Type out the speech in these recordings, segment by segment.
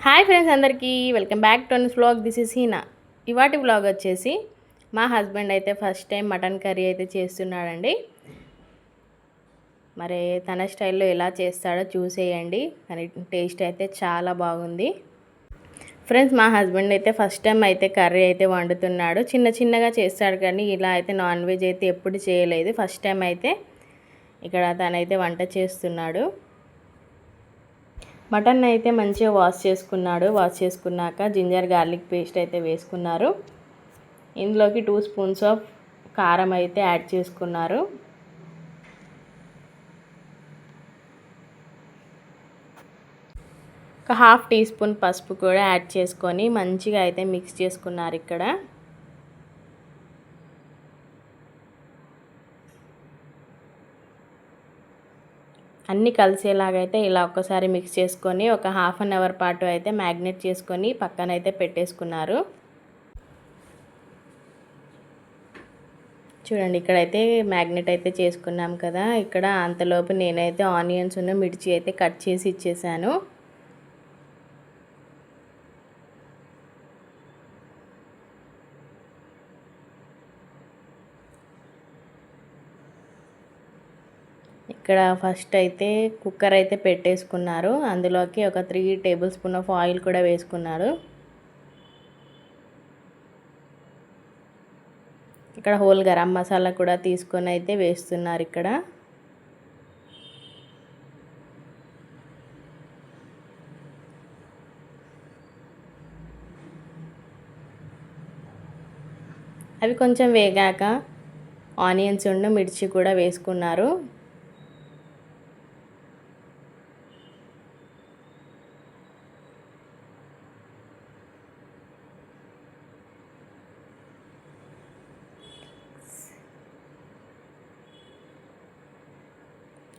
Hi friends అందరికీ welcome back to Ann's vlog. This is Heena. ఇవాటి vlog వచ్చేసి మా హస్బెండ్ అయితే ఫస్ట్ టైం మటన్ కర్రీ అయితే చేస్తున్నాడండి. మరి తన స్టైల్లో ఎలా చేస్తాడో చూసేయండి. కానీ టేస్ట్ అయితే చాలా బాగుంది ఫ్రెండ్స్. మా హస్బెండ్ అయితే ఫస్ట్ టైం అయితే కర్రీ అయితే వండుతున్నాడు. చిన్న చిన్నగా చేస్తాడు కానీ ఇలా అయితే నాన్ వెజ్ అయితే ఎప్పుడు చేయలేదు. ఫస్ట్ టైం అయితే ఇక్కడ తనైతే వంట చేస్తున్నాడు. మటన్ అయితే మంచిగా వాష్ చేసుకున్నాడు. వాష్ చేసుకున్నాక జింజర్ గార్లిక్ పేస్ట్ అయితే వేసుకున్నారు. ఇందులోకి 2 స్పూన్స్ ఆఫ్ కారం అయితే యాడ్ చేసుకున్నారు. ఒక ½ టీ స్పూన్ పసుపు కూడా యాడ్ చేసుకొని మంచిగా అయితే మిక్స్ చేసుకున్నారు. ఇక్కడ అన్నీ కలిసేలాగైతే ఇలా ఒక్కసారి మిక్స్ చేసుకొని ఒక ½ అన్ అవర్ పాటు అయితే మ్యాగ్నేట్ చేసుకొని పక్కనైతే పెట్టేసుకున్నారు. చూడండి ఇక్కడైతే మ్యాగ్నేట్ అయితే చేసుకున్నాం కదా. ఇక్కడ అంతలోపు నేనైతే ఆనియన్స్ ఉన్న మిర్చి అయితే కట్ చేసి ఇచ్చేసాను. ఇక్కడ ఫస్ట్ అయితే కుక్కర్ అయితే పెట్టేసుకున్నారు. అందులోకి ఒక 3 టేబుల్ స్పూన్ ఆఫ్ ఆయిల్ కూడా వేసుకున్నారు. ఇక్కడ హోల్ గరం మసాలా కూడా తీసుకొని అయితే వేస్తున్నారు. ఇక్కడ అవి కొంచెం వేగాక ఆనియన్స్ ఉన్న మిర్చి కూడా వేసుకున్నారు.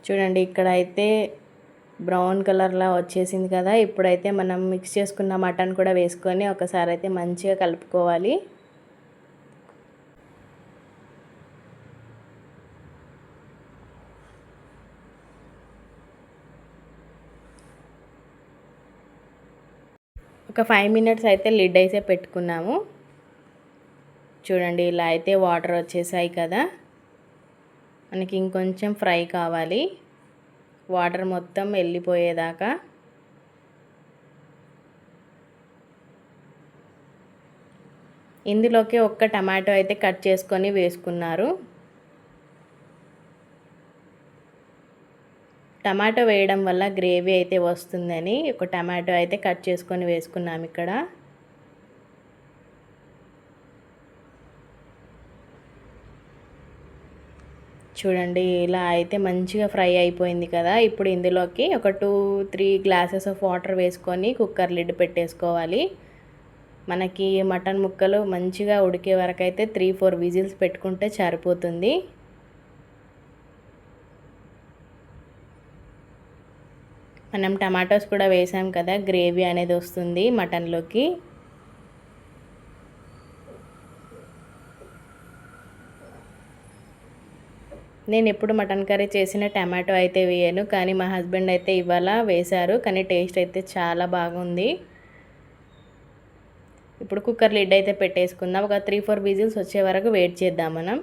చూడండి ఇక్కడైతే బ్రౌన్ కలర్లా వచ్చేసింది కదా. ఇప్పుడైతే మనం మిక్స్ చేసుకున్న మటన్ కూడా వేసుకొని ఒకసారి అయితే మంచిగా కలుపుకోవాలి. ఒక 5 మినిట్స్ అయితే లిడ్ అయితే పెట్టుకున్నాము. చూడండి ఇలా అయితే వాటర్ వచ్చేసాయి కదా. మనకి ఇంకొంచెం ఫ్రై కావాలి, వాటర్ మొత్తం వెళ్ళిపోయేదాకా. ఇందులోకి ఒక్క టమాటో అయితే కట్ చేసుకొని వేసుకున్నారు. టమాటో వేయడం వల్ల గ్రేవీ అయితే వస్తుందని ఒక టమాటో అయితే కట్ చేసుకొని వేసుకున్నాం. ఇక్కడ చూడండి ఇలా అయితే మంచిగా ఫ్రై అయిపోయింది కదా. ఇప్పుడు ఇందులోకి ఒక 2-3 గ్లాసెస్ ఆఫ్ వాటర్ వేసుకొని కుక్కర్ లిడ్ పెట్టేసుకోవాలి. మనకి మటన్ ముక్కలు మంచిగా ఉడికే వరకు అయితే 3-4 విజిల్స్ పెట్టుకుంటే సరిపోతుంది. మనం టమాటోస్ కూడా వేసాం కదా, గ్రేవీ అనేది వస్తుంది మటన్లోకి. నేను ఎప్పుడు మటన్ కర్రీ చేసిన టమాటో అయితే వేయను, కానీ మా హస్బెండ్ అయితే ఇవాళ వేశారు. కానీ టేస్ట్ అయితే చాలా బాగుంది. ఇప్పుడు కుక్కర్ లిడ్ అయితే పెట్టేసుకుందాం. ఒక 3-4 విజిల్స్ వచ్చే వరకు వెయిట్ చేద్దాం మనం.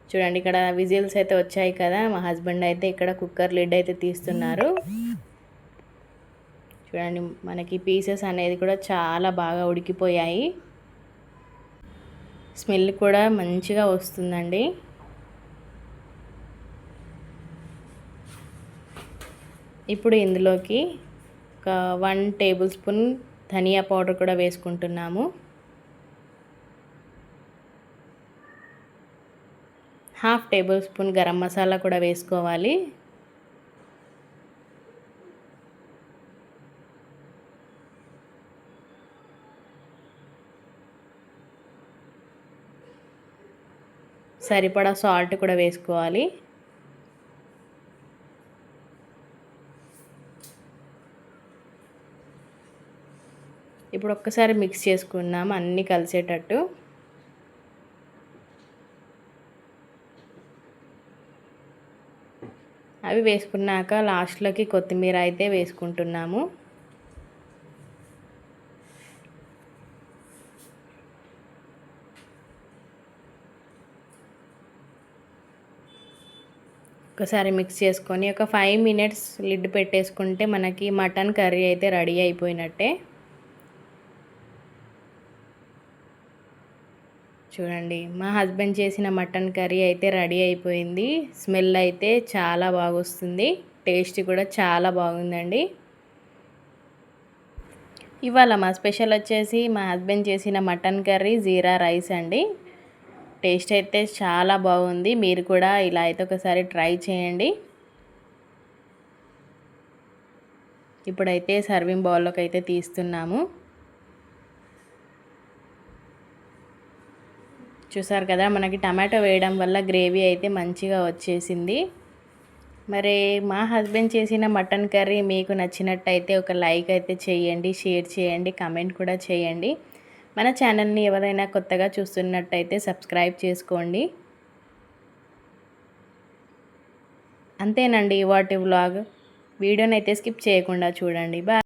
చూడండి ఇక్కడ విజిల్స్ అయితే వచ్చాయి కదా. మా హస్బెండ్ అయితే ఇక్కడ కుక్కర్ లిడ్ అయితే తీస్తున్నారు. చూడండి మనకి పీసెస్ అనేది కూడా చాలా బాగా ఉడికిపోయాయి. స్మెల్ కూడా మంచిగా వస్తుందండి. ఇప్పుడు ఇందులోకి ఒక 1 టేబుల్ స్పూన్ ధనియా పౌడర్ కూడా వేసుకుంటున్నాము. ½ టేబుల్ స్పూన్ గరం మసాలా కూడా వేసుకోవాలి. సరిపడా సాల్ట్ కూడా వేసుకోవాలి. ఇప్పుడు ఒక్కసారి మిక్స్ చేసుకుందాం అన్నీ కలిసేటట్టు. అవి వేసుకున్నాక లాస్ట్లోకి కొత్తిమీర అయితే వేసుకుంటున్నాము. ఒకసారి మిక్స్ చేసుకొని ఒక 5 మినిట్స్ లిడ్ పెట్టేసుకుంటే మనకి మటన్ కర్రీ అయితే రెడీ అయిపోయినట్టే. చూడండి, మా హస్బెండ్ చేసిన మటన్ కర్రీ అయితే రెడీ అయిపోయింది. స్మెల్ అయితే చాలా బాగా వస్తుంది, టేస్ట్ కూడా చాలా బాగుందండి. ఇవాళ మా స్పెషల్ వచ్చేసి మా హస్బెండ్ చేసిన మటన్ కర్రీ జీరా రైస్ అండి. టేస్ట్ అయితే చాలా బాగుంది. మీరు కూడా ఇలా అయితే ఒకసారి ట్రై చేయండి. ఇప్పుడైతే సర్వింగ్ బౌల్లోకి అయితే తీస్తున్నాము. చూసారు కదా, మనకి టమాటో వేయడం వల్ల గ్రేవీ అయితే మంచిగా వచ్చేసింది. మరి మా హస్బెండ్ చేసిన మటన్ కర్రీ మీకు నచ్చినట్టయితే ఒక లైక్ అయితే చేయండి, షేర్ చేయండి, కామెంట్ కూడా చేయండి. మన ఛానల్ని ఎవరైనా కొత్తగా చూస్తున్నట్టయితే సబ్స్క్రైబ్ చేసుకోండి. అంతేనండి వాటి వ్లాగ్. వీడియోని అయితే స్కిప్ చేయకుండా చూడండి. బాయ్.